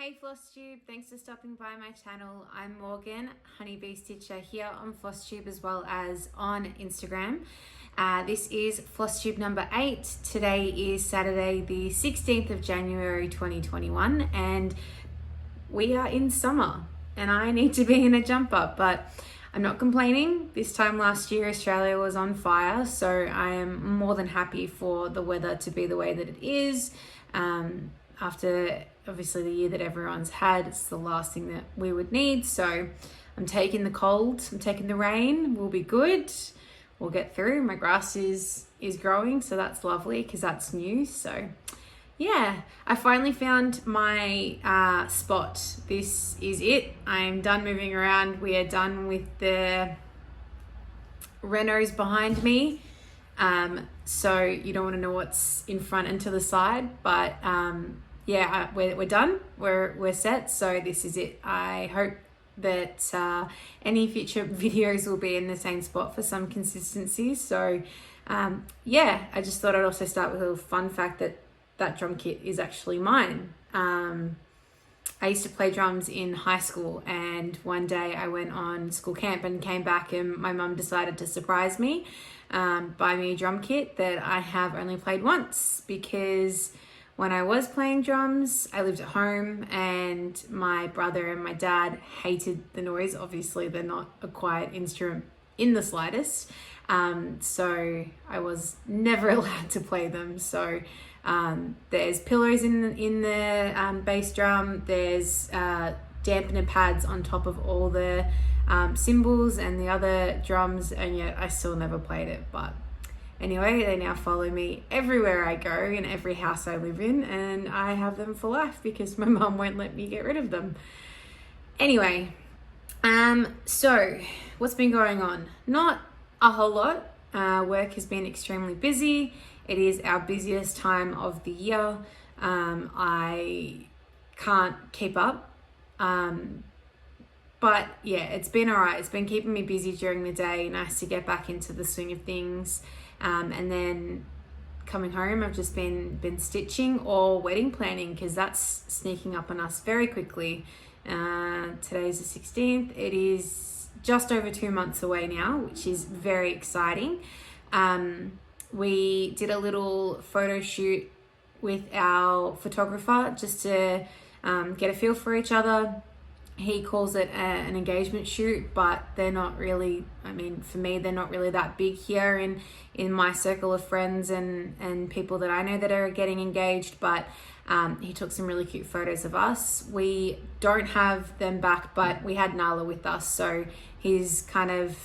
Hey Flosstube, thanks for stopping by my channel. I'm Morgan, Honeybee Stitcher, here on Flosstube as well as on Instagram. This is Flosstube number 8. Today is Saturday the 16th of January 2021 and we are in summer and I need to be in a jumper, but I'm not complaining. This time last year Australia was on fire, so I am more than happy for the weather to be the way that it is. After obviously the year that everyone's had, it's the last thing that we would need. So I'm taking the cold, I'm taking the rain. We'll be good. We'll get through. My grass is growing, so that's lovely because that's new. So yeah, I finally found my spot. This is it. I'm done moving around. We are done with the renos behind me. So you don't want to know what's in front and to the side, but yeah, we're done. We're set. So this is it. I hope that any future videos will be in the same spot for some consistency. So yeah, I just thought I'd also start with a little fun fact that drum kit is actually mine. I used to play drums in high school, and one day I went on school camp and came back and my mum decided to surprise me, buy me a drum kit that I have only played once, because when I was playing drums, I lived at home and my brother and my dad hated the noise. Obviously, they're not a quiet instrument in the slightest. So I was never allowed to play them. So there's pillows in the bass drum. There's dampener pads on top of all the cymbals and the other drums, and yet I still never played it. But anyway, they now follow me everywhere I go, in every house I live in, and I have them for life because my mum won't let me get rid of them. Anyway, so what's been going on? Not a whole lot. Work has been extremely busy. It is our busiest time of the year. I can't keep up. But yeah, it's been all right. It's been keeping me busy during the day. Nice to get back into the swing of things. And then coming home, I've just been stitching or wedding planning, because that's sneaking up on us very quickly. Today's the 16th. It is just over 2 months away now, which is very exciting. We did a little photo shoot with our photographer just to get a feel for each other. He calls it an engagement shoot, but they're not really, I mean, for me, they're not really that big here in my circle of friends and people that I know that are getting engaged. But he took some really cute photos of us. We don't have them back, but we had Nala with us, so he's kind of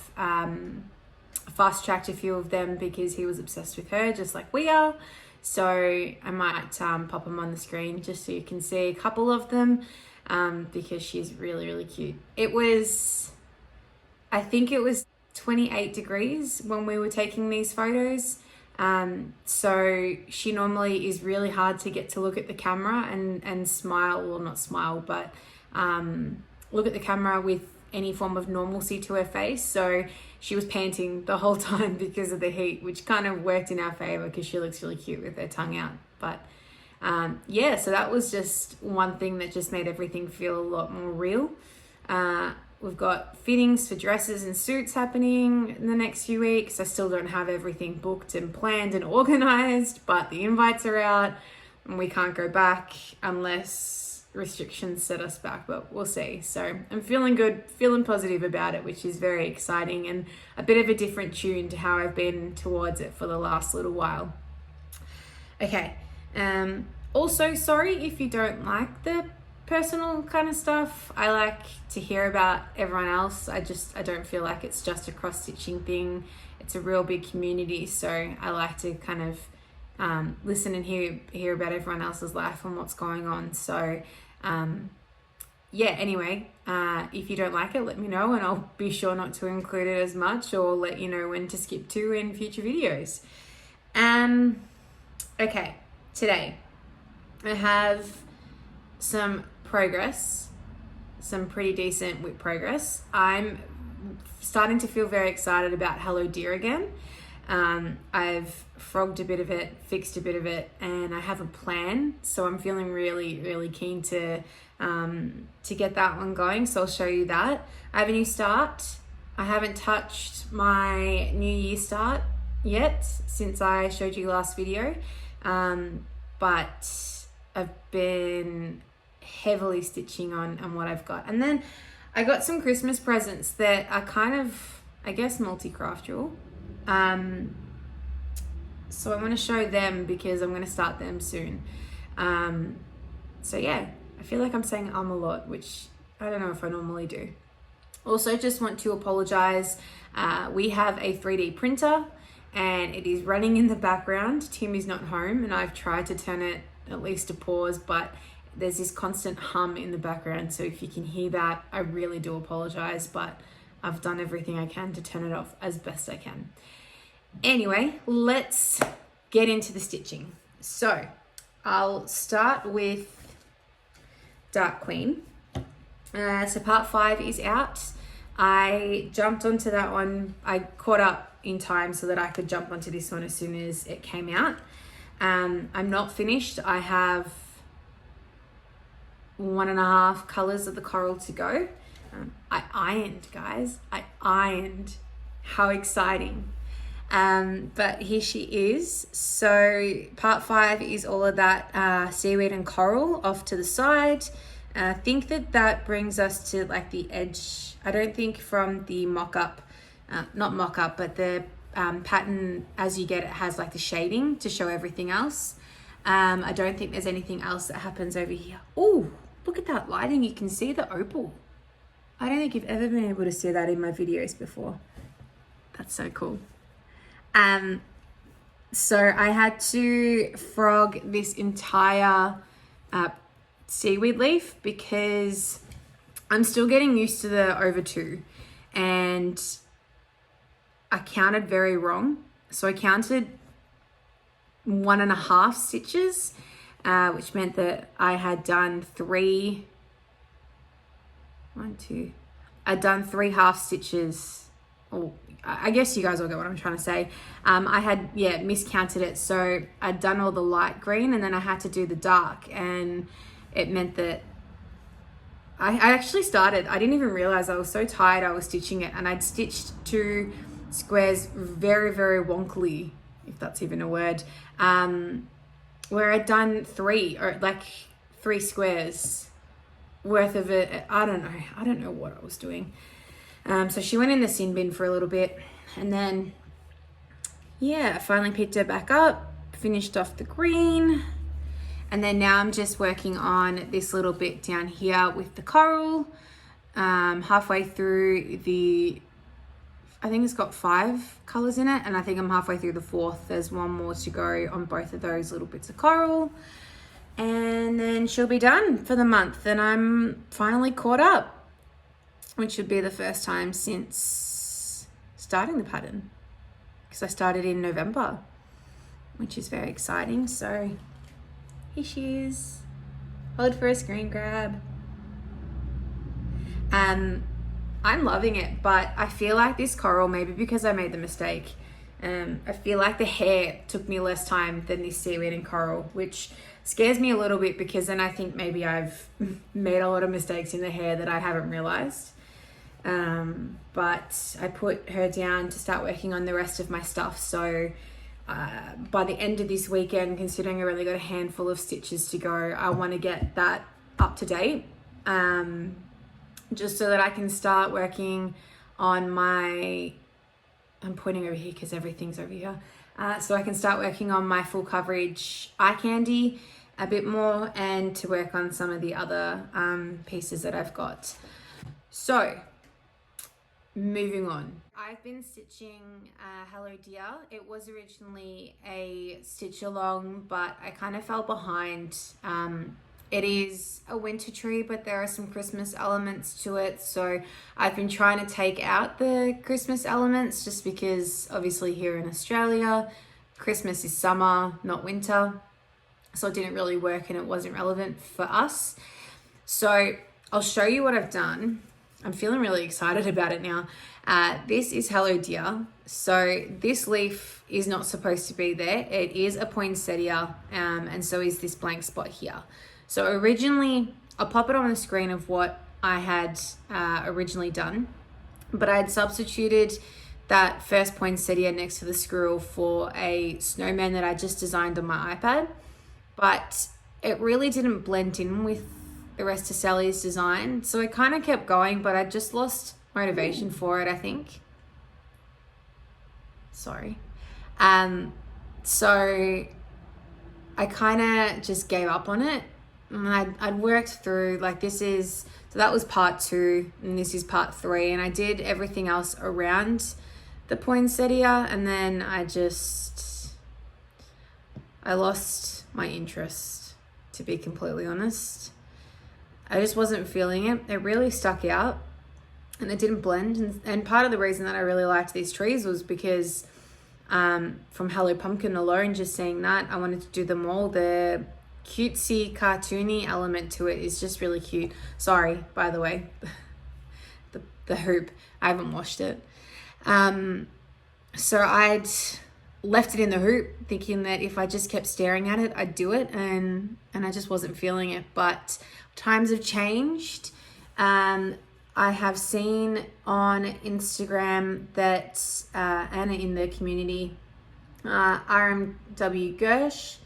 fast tracked a few of them because he was obsessed with her, just like we are. So I might pop them on the screen just so you can see a couple of them. Because she's really, really cute. I think it was 28 degrees when we were taking these photos. So she normally is really hard to get to look at the camera and smile, well, not smile, but look at the camera with any form of normalcy to her face. So she was panting the whole time because of the heat, which kind of worked in our favor because she looks really cute with her tongue out. But yeah, so that was just one thing that just made everything feel a lot more real. We've got fittings for dresses and suits happening in the next few weeks. I still don't have everything booked and planned and organized, but the invites are out and we can't go back unless restrictions set us back, but we'll see. So I'm feeling good, feeling positive about it, which is very exciting and a bit of a different tune to how I've been towards it for the last little while. Okay. Also, sorry if you don't like the personal kind of stuff. I like to hear about everyone else. I don't feel like it's just a cross stitching thing. It's a real big community, so I like to kind of listen and hear about everyone else's life and what's going on. So yeah, anyway, if you don't like it, let me know and I'll be sure not to include it as much, or let you know when to skip to in future videos. Okay. Today, I have some progress, some pretty decent WIP progress. I'm starting to feel very excited about HelloDeer again. I've frogged a bit of it, fixed a bit of it, and I have a plan. So I'm feeling really, really keen to get that one going. So I'll show you that. I have a new start. I haven't touched my New Year start yet since I showed you last video, but I've been heavily stitching on what I've got. And then I got some Christmas presents that are kind of, I guess, multi-craftual. So I want to show them because I'm going to start them soon. So yeah, I feel like I'm saying a lot, which I don't know if I normally do. Also, just want to apologize. We have a 3D printer and it is running in the background. Tim is not home and I've tried to turn it at least to pause, but there's this constant hum in the background. So if you can hear that, I really do apologize, but I've done everything I can to turn it off as best I can. Anyway, let's get into the stitching. So I'll start with Dark Queen. So part 5 is out. I jumped onto that one. I caught up in time so that I could jump onto this one as soon as it came out. I'm not finished. I have 1.5 colors of the coral to go. I ironed, guys. I ironed. How exciting. But here she is. So part 5 is all of that seaweed and coral off to the side. I think that brings us to like the edge. I don't think from the mock-up, not mock-up, but the pattern as you get it has like the shading to show everything else. I don't think there's anything else that happens over here. Oh, look at that lighting. You can see the opal. I don't think you've ever been able to see that in my videos before. That's so cool. So I had to frog this entire seaweed leaf because I'm still getting used to the over 2 and I counted very wrong. So I counted 1.5 stitches, which meant that I had done 3 I'd done 3 half stitches. Oh, I guess you guys all get what I'm trying to say. I had, miscounted it. So I'd done all the light green and then I had to do the dark, and it meant that I actually started, I didn't even realize I was so tired I was stitching it, and I'd stitched 2 squares very, very wonkily, if that's even a word, where I'd done 3 squares worth of it. I don't know what I was doing. So she went in the sin bin for a little bit, and then I finally picked her back up, finished off the green, and then now I'm just working on this little bit down here with the coral. Halfway through I think it's got 5 colors in it, and I think I'm halfway through the 4th. There's one more to go on both of those little bits of coral, and then she'll be done for the month, and I'm finally caught up, which should be the first time since starting the pattern, because I started in November, which is very exciting. So here she is. Hold for a screen grab. I'm loving it, but I feel like this coral, maybe because I made the mistake, I feel like the hair took me less time than this seaweed and coral, which scares me a little bit, because then I think maybe I've made a lot of mistakes in the hair that I haven't realized. But I put her down to start working on the rest of my stuff. So by the end of this weekend, considering I only got a handful of stitches to go, I want to get that up to date, just so that I can start working on my, I'm pointing over here because everything's over here, so I can start working on my full coverage eye candy a bit more, and to work on some of the other pieces that I've got. So moving on, I've been stitching HelloDeer. It was originally a stitch along, but I kind of fell behind. It is a winter tree, but there are some Christmas elements to it. So I've been trying to take out the Christmas elements, just because obviously here in Australia, Christmas is summer, not winter. So it didn't really work and it wasn't relevant for us. So I'll show you what I've done. I'm feeling really excited about it now. This is HelloDeer. So this leaf is not supposed to be there. It is a poinsettia, and so is this blank spot here. So originally, I'll pop it on the screen of what I had originally done, but I had substituted that first poinsettia next to the squirrel for a snowman that I just designed on my iPad, but it really didn't blend in with the rest of Sally's design. So I kind of kept going, but I just lost motivation for it, I think. Sorry. So I kind of just gave up on it. And I'd worked through, like, so that was part 2 and this is part 3. And I did everything else around the poinsettia, and then I lost my interest, to be completely honest. I just wasn't feeling it. It really stuck out and it didn't blend. And part of the reason that I really liked these trees was because from Hello Pumpkin alone, just seeing that, I wanted to do them all. The cutesy, cartoony element to it is just really cute. Sorry, by the way, the hoop, I haven't washed it. So I'd left it in the hoop thinking that if I just kept staring at it, I'd do it, and I just wasn't feeling it. But times have changed. I have seen on Instagram that Anna in the community, RMW Gersh,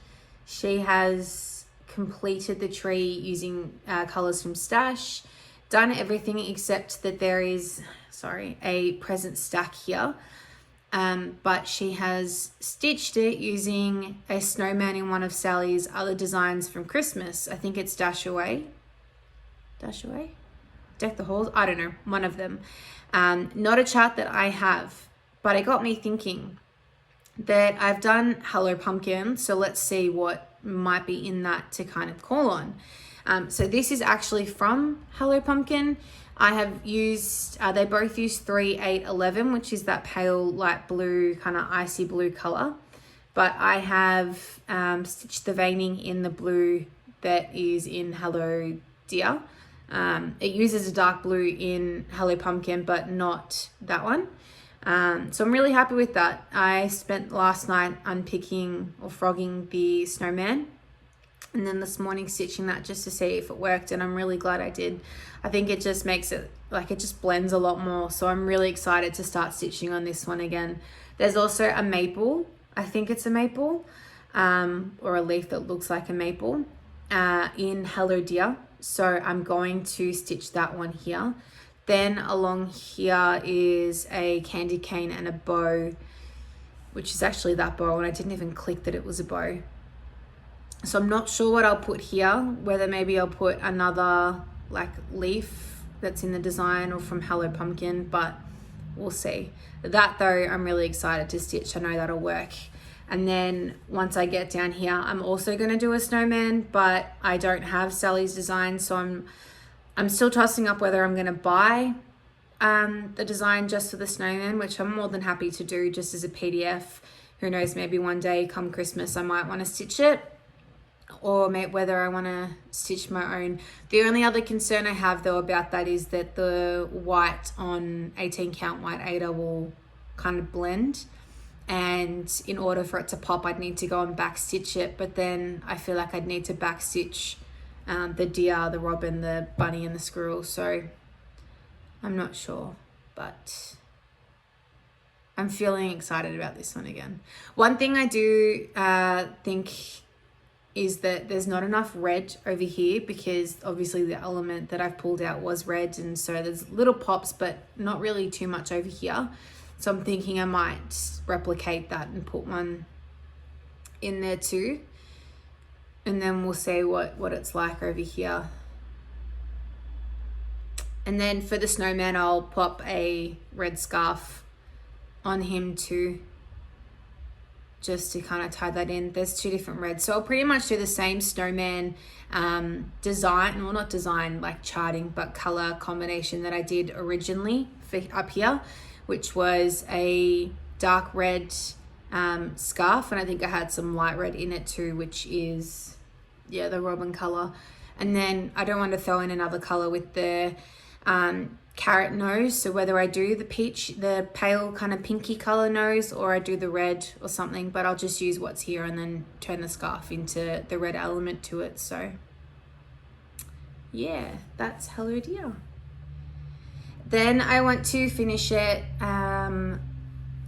she has completed the tree using colors from Stash, done everything except that there is, a present stack here. But she has stitched it using a snowman in one of Sally's other designs from Christmas. I think it's Dash Away? Deck the Halls? I don't know, one of them. Not a chart that I have, but it got me thinking that I've done Hello Pumpkin, so let's see what might be in that to kind of call on. So this is actually from Hello Pumpkin. I have used, they both use 3, 8, 11, which is that pale light blue, kind of icy blue color. But I have stitched the veining in the blue that is in Hello Deer. It uses a dark blue in Hello Pumpkin, but not that one. So I'm really happy with that. I spent last night unpicking or frogging the snowman, and then this morning stitching that just to see if it worked, and I'm really glad I did. I think it just makes it, it just blends a lot more. So I'm really excited to start stitching on this one again. There's also a maple, I think it's a maple, or a leaf that looks like a maple, in Hello Deer. So I'm going to stitch that one here. Then along here is a candy cane and a bow, which is actually that bow, and I didn't even click that it was a bow. So I'm not sure what I'll put here, whether maybe I'll put another leaf that's in the design or from Hello Pumpkin, but we'll see. That though, I'm really excited to stitch. I know that'll work. And then once I get down here, I'm also going to do a snowman, but I don't have Sally's design, so I'm still tossing up whether I'm going to buy the design just for the snowman, which I'm more than happy to do just as a PDF. Who knows, maybe one day come Christmas I might want to stitch it, or whether I want to stitch my own. The only other concern I have though about that is that the white on 18 count white Ada will kind of blend, and in order for it to pop I'd need to go and back stitch it, but then I feel like I'd need to back stitch the deer, the robin, the bunny and the squirrel, so I'm not sure, but I'm feeling excited about this one again. One thing I do think is that there's not enough red over here, because obviously the element that I've pulled out was red, and so there's little pops but not really too much over here. So I'm thinking I might replicate that and put one in there too, and then we'll see what it's like over here. And then for the snowman I'll pop a red scarf on him too, just to kind of tie that in. There's 2 different reds, so I'll pretty much do the same snowman design, well not design like charting, but color combination that I did originally for up here, which was a dark red scarf, and I think I had some light red in it too, which is the robin color. And then I don't want to throw in another color with the carrot nose. So whether I do the pale kind of pinky color nose, or I do the red or something, but I'll just use what's here and then turn the scarf into the red element to it. So yeah, that's HelloDeer. Then I want to finish it.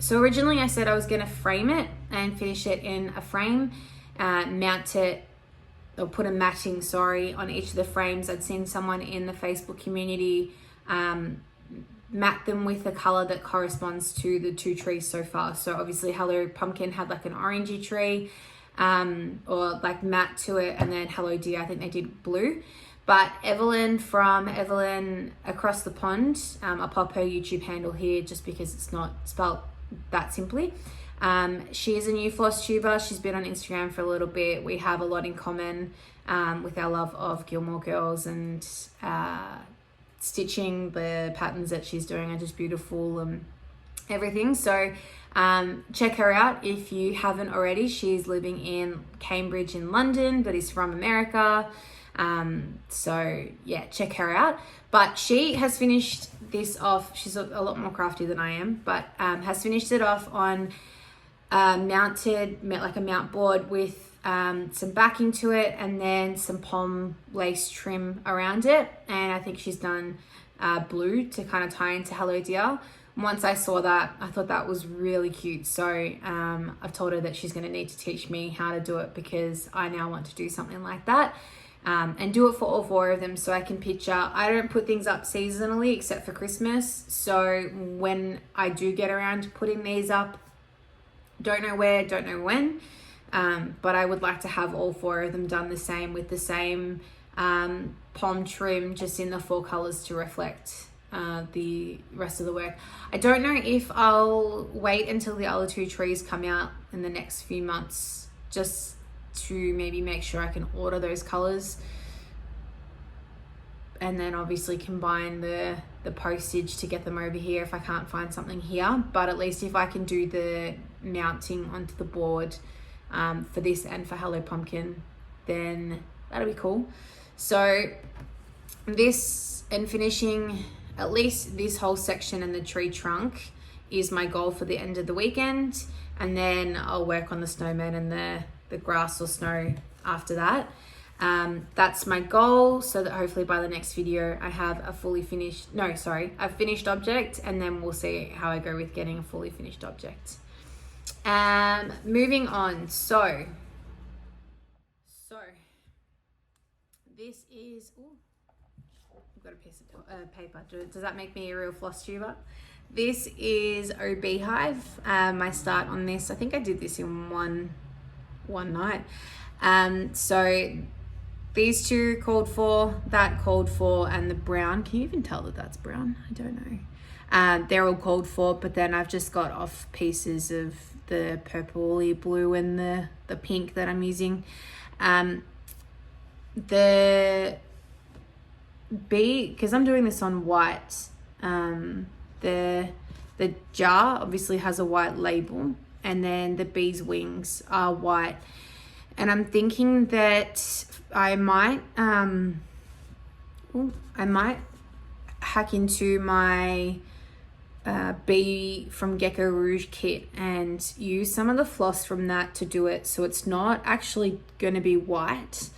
So originally I said I was gonna frame it and finish it in a frame, mount it, or put a matting, on each of the frames. I'd seen someone in the Facebook community mat them with a color that corresponds to the two trees so far. So obviously Hello Pumpkin had like an orangey tree, or like matte to it, and then HelloDeer, I think they did blue. But Evelyn from Evelyn across the pond, I'll pop her YouTube handle here just because it's not spelled that simply. She is a new floss tuber. She's been on Instagram for a little bit. We have a lot in common with our love of Gilmore Girls, and stitching. The patterns that she's doing are just beautiful and everything. So check her out if you haven't already. She's living in Cambridge in London, but is from America. So yeah, check her out. But she has finished this off. She's a lot more crafty than I am, but has finished it off on mounted, like a mount board with some backing to it, and then some pom lace trim around it. And I think she's done blue to kind of tie into HelloDeer. Once I saw that, I thought that was really cute. So I've told her that she's going to need to teach me how to do it, because I now want to do something like that. And do it for all 4 of them so I can picture. I don't put things up seasonally except for Christmas. So when I do get around to putting these up, don't know where, don't know when, but I would like to have all 4 of them done the same, with the same pom trim, just in the 4 colors to reflect the rest of the work. I don't know if I'll wait until the other 2 trees come out in the next few months, just to maybe make sure I can order those colors, and then obviously combine the postage to get them over here if I can't find something here. But at least if I can do the mounting onto the board for this and for Hello Pumpkin, then that'll be cool. So this, and finishing at least this whole section and the tree trunk, is my goal for the end of the weekend. And then I'll work on the snowman and the grass or snow after that. That's my goal, so that hopefully by the next video I have a a finished object, and then we'll see how I go with getting a fully finished object. Moving on, so this is, I've got a piece of paper. Does that make me a real floss tuber? This is O Beehive. My start on this, I think I did this in one night. So these 2 called for, that called for, and the brown, can you even tell that that's brown? I don't know. They're all called for, but then I've just got off pieces of the purpley blue and the pink that I'm using. The bee, because I'm doing this on white, the jar obviously has a white label, and then the bee's wings are white. And I'm thinking that I might hack into my bee from GeckoRouge kit and use some of the floss from that to do it, so it's not actually going to be white.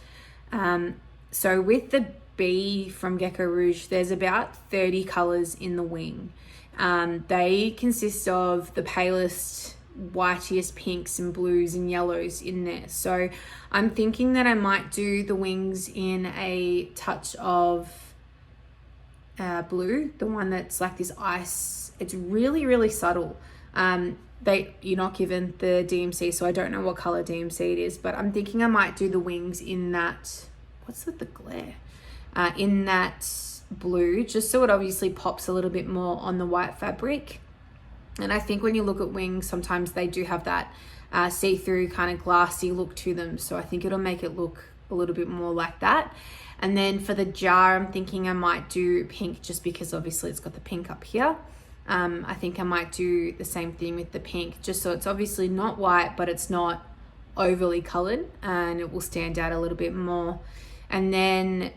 So with the bee from GeckoRouge, there's about 30 colors in the wing. They consist of the palest, whitest pinks and blues and yellows in there. So I'm thinking that I might do the wings in a touch of blue, the one that's like this ice. It's really, really subtle. You're not given the DMC, so I don't know what color DMC it is, but I'm thinking I might do the wings in that, what's with the glare? In that blue, just so it obviously pops a little bit more on the white fabric. And I think when you look at wings, sometimes they do have that see-through kind of glassy look to them. So I think it'll make it look a little bit more like that. And then for the jar, I'm thinking I might do pink, just because obviously it's got the pink up here. I think I might do the same thing with the pink, just so it's obviously not white, but it's not overly colored, and it will stand out a little bit more. And then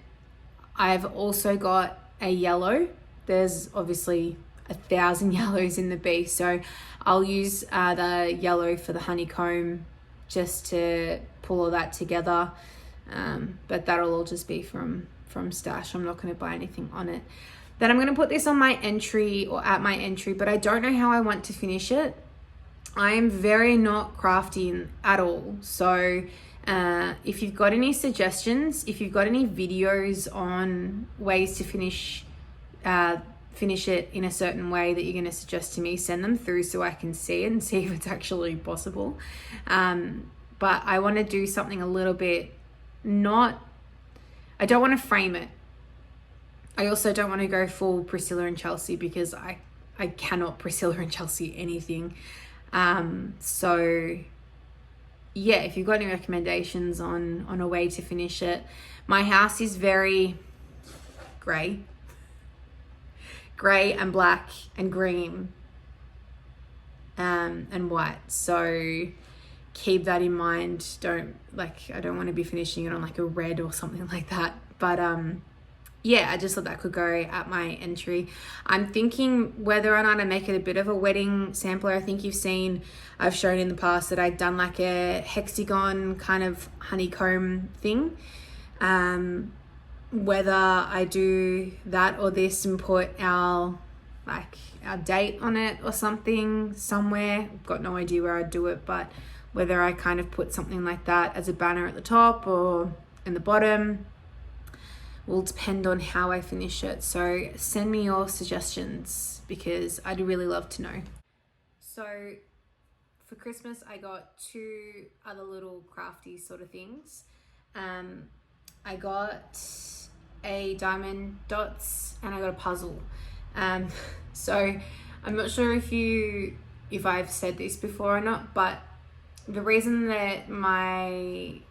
I've also got a yellow there's obviously 1,000 yellows in the bee, so I'll use the yellow for the honeycomb just to pull all that together, but that'll all just be from stash. I'm not going to buy anything on it. Then I'm going to put this on my entry, or at my entry, but I don't know how I want to finish it. I am very not crafty at all, so if you've got any suggestions, if you've got any videos on ways to finish it in a certain way that you're going to suggest to me, send them through so I can see it and see if it's actually possible. But I want to do something a little bit I don't want to frame it. I also don't want to go full Priscilla and Chelsea, because I cannot Priscilla and Chelsea anything. So yeah, if you've got any recommendations on a way to finish it. My house is very grey and black and green and white, so keep that in mind. I don't want to be finishing it on like a red or something like that, but yeah, I just thought that could go at my entry. I'm thinking whether or not I make it a bit of a wedding sampler. I think I've shown in the past that I'd done like a hexagon kind of honeycomb thing. Whether I do that or this and put our date on it or something somewhere. I've got no idea where I'd do it, but whether I kind of put something like that as a banner at the top or in the bottom will depend on how I finish it. So send me your suggestions, because I'd really love to know. So for Christmas, I got 2 other little crafty sort of things. I got a diamond dots and I got a puzzle. So I'm not sure if I've said this before or not, but the reason that my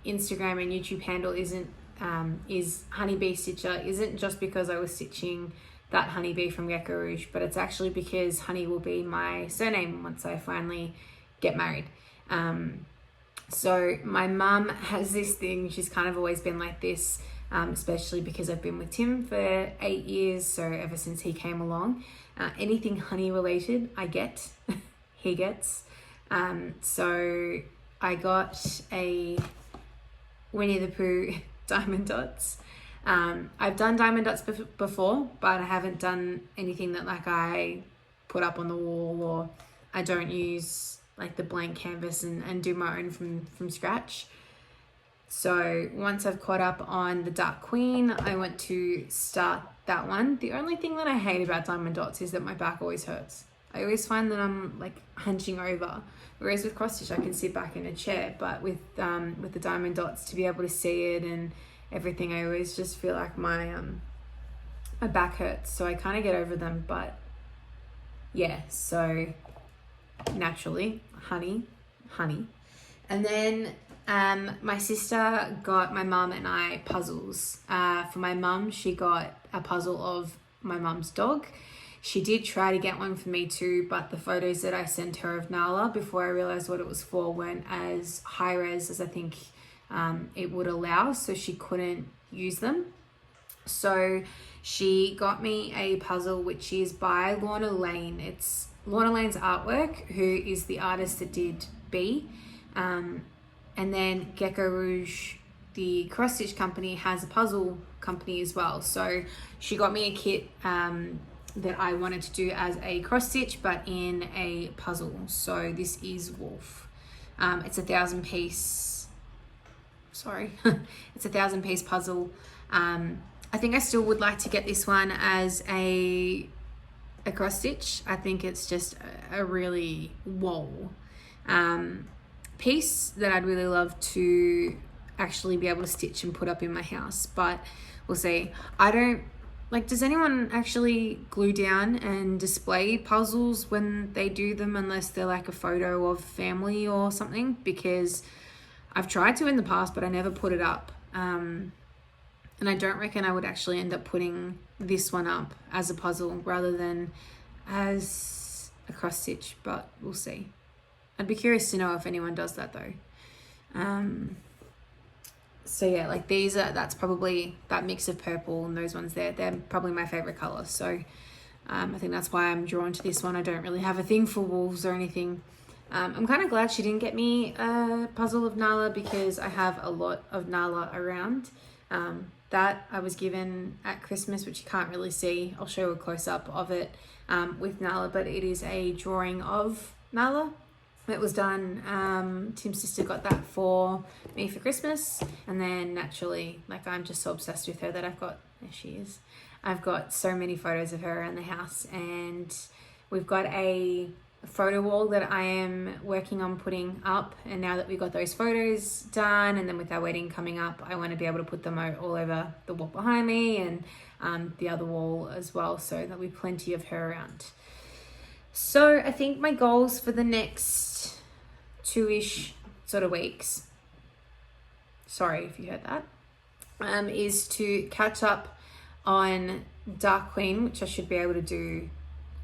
Instagram and YouTube handle is Honeybee Stitcher isn't just because I was stitching that honeybee from GeckoRouge, but it's actually because Honey will be my surname once I finally get married. So my mum has this thing, she's kind of always been like this, especially because I've been with Tim for 8 years, so ever since he came along, anything honey related I get, he gets. So I got a Winnie the Pooh diamond dots. I've done diamond dots before, but I haven't done anything that like I put up on the wall, or I don't use like the blank canvas and do my own from scratch. So once I've caught up on the Dark Queen, I want to start that one. The only thing that I hate about diamond dots is that my back always hurts. I always find that I'm like hunching over, whereas with cross stitch I can sit back in a chair, but with the diamond dots, to be able to see it and everything, I always just feel like my back hurts, so I kind of get over them. But yeah, so naturally honey. And then my sister got my mum and I puzzles. For my mum, she got a puzzle of my mum's dog. She did try to get one for me too, but the photos that I sent her of Nala before I realized what it was for weren't as high res as I think it would allow, so she couldn't use them. So she got me a puzzle which is by Lorna Lane. It's Lorna Lane's artwork, who is the artist that did Bee. And then GeckoRouge, the cross stitch company, has a puzzle company as well. So she got me a kit that I wanted to do as a cross stitch, but in a puzzle. So this is Wolf. It's 1,000 piece. Sorry, it's 1,000 piece puzzle. I think I still would like to get this one as a cross stitch. I think it's just a really piece that I'd really love to actually be able to stitch and put up in my house, but we'll see. I don't does anyone actually glue down and display puzzles when they do them, unless they're like a photo of family or something? Because I've tried to in the past, but I never put it up. And I don't reckon I would actually end up putting this one up as a puzzle rather than as a cross stitch, but we'll see. I'd be curious to know if anyone does that though. So yeah, like that's probably that mix of purple and those ones there. They're probably my favorite color. So I think that's why I'm drawn to this one. I don't really have a thing for wolves or anything. I'm kind of glad she didn't get me a puzzle of Nala because I have a lot of Nala around. That I was given at Christmas, which you can't really see. I'll show you a close-up of it with Nala, but it is a drawing of Nala. It was done, Tim's sister got that for me for Christmas, and then naturally, like, I'm just so obsessed with her that there she is. I've got so many photos of her around the house, and we've got a photo wall that I am working on putting up, and now that we've got those photos done, and then with our wedding coming up, I want to be able to put them all over the wall behind me and the other wall as well, so there'll be plenty of her around. So I think my goals for the next 2-ish sort of weeks, sorry if you heard that, is to catch up on Dark Queen, which I should be able to do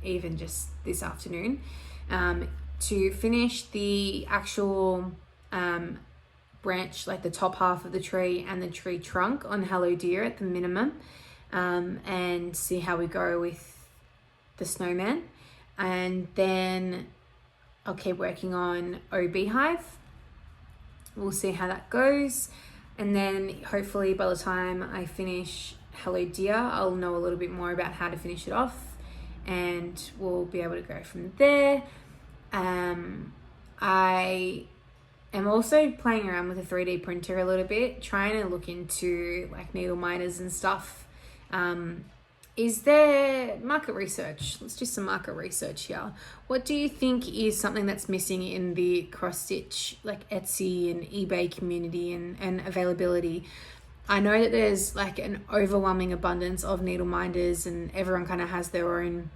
even just this afternoon, to finish the actual branch, like the top half of the tree and the tree trunk on HelloDeer at the minimum, and see how we go with the snowman. And then I'll keep working on O Beehive. We'll see how that goes. And then hopefully by the time I finish HelloDeer, I'll know a little bit more about how to finish it off, and we'll be able to go from there. I am also playing around with a 3D printer a little bit, trying to look into like needle miners and stuff. Is there market research? Let's do some market research here. What do you think is something that's missing in the cross stitch, like Etsy and eBay community and availability? I know that there's like an overwhelming abundance of needle minders, and everyone kind of has their own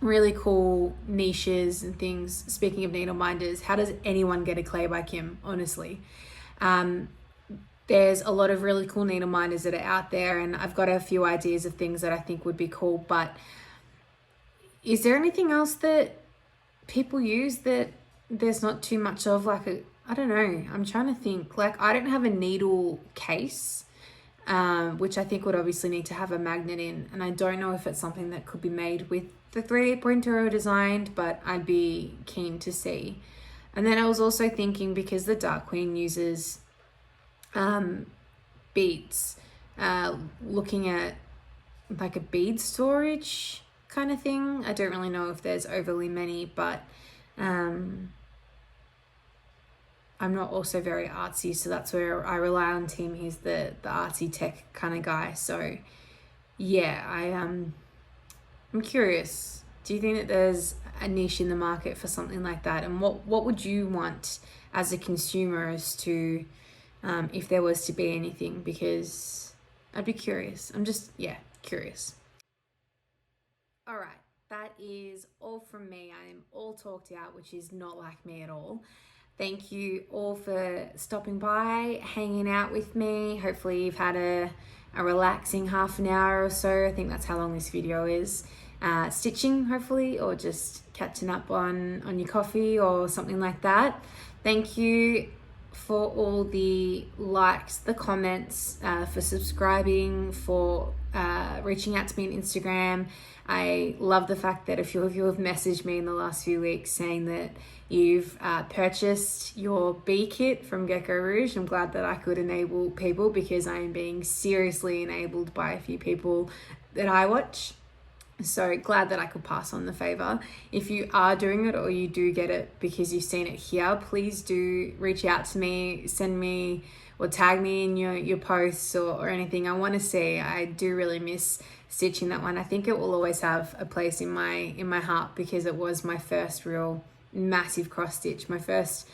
really cool niches and things. Speaking of needle minders, how does anyone get a clay by Kim? Honestly, there's a lot of really cool needle minders that are out there, and I've got a few ideas of things that I think would be cool, but is there anything else that people use that there's not too much of? Like, I don't know, I'm trying to think. Like, I don't have a needle case, which I think would obviously need to have a magnet in, and I don't know if it's something that could be made with the 3D printer or designed, but I'd be keen to see. And then I was also thinking, because the Dark Queen uses beads, looking at like a bead storage kind of thing. I don't really know if there's overly many, but I'm not also very artsy, so that's where I rely on Tim. He's the artsy tech kind of guy. So yeah, I'm curious. Do you think that there's a niche in the market for something like that? And what would you want as a consumer as to if there was to be anything? Because I'd be curious. I'm just, curious. All right, that is all from me. I am all talked out, which is not like me at all. Thank you all for stopping by, hanging out with me. Hopefully you've had a relaxing half an hour or so. I think that's how long this video is. Stitching, hopefully, or just catching up on your coffee or something like that. Thank you for all the likes, the comments, for subscribing, for reaching out to me on Instagram. I love the fact that a few of you have messaged me in the last few weeks saying that you've purchased your bee kit from GeckoRouge. I'm glad that I could enable people, because I am being seriously enabled by a few people that I watch. So glad that I could pass on the favor. If you are doing it or you do get it because you've seen it here, please do reach out to me, send me or tag me in your posts or anything. I want to see. I do really miss stitching that one. I think it will always have a place in my heart, because it was my first real massive cross stitch, my first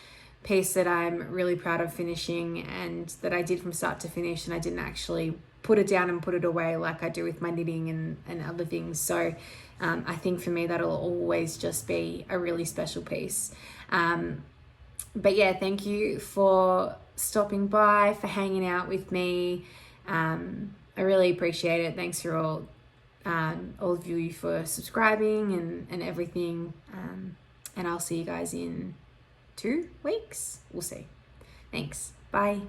piece that I'm really proud of finishing, and that I did from start to finish, and I didn't actually put it down and put it away like I do with my knitting and other things. So I think for me that'll always just be a really special piece. But yeah, thank you for stopping by, for hanging out with me. I really appreciate it. Thanks for all of you for subscribing and everything. And I'll see you guys in 2 weeks. We'll see. Thanks. Bye.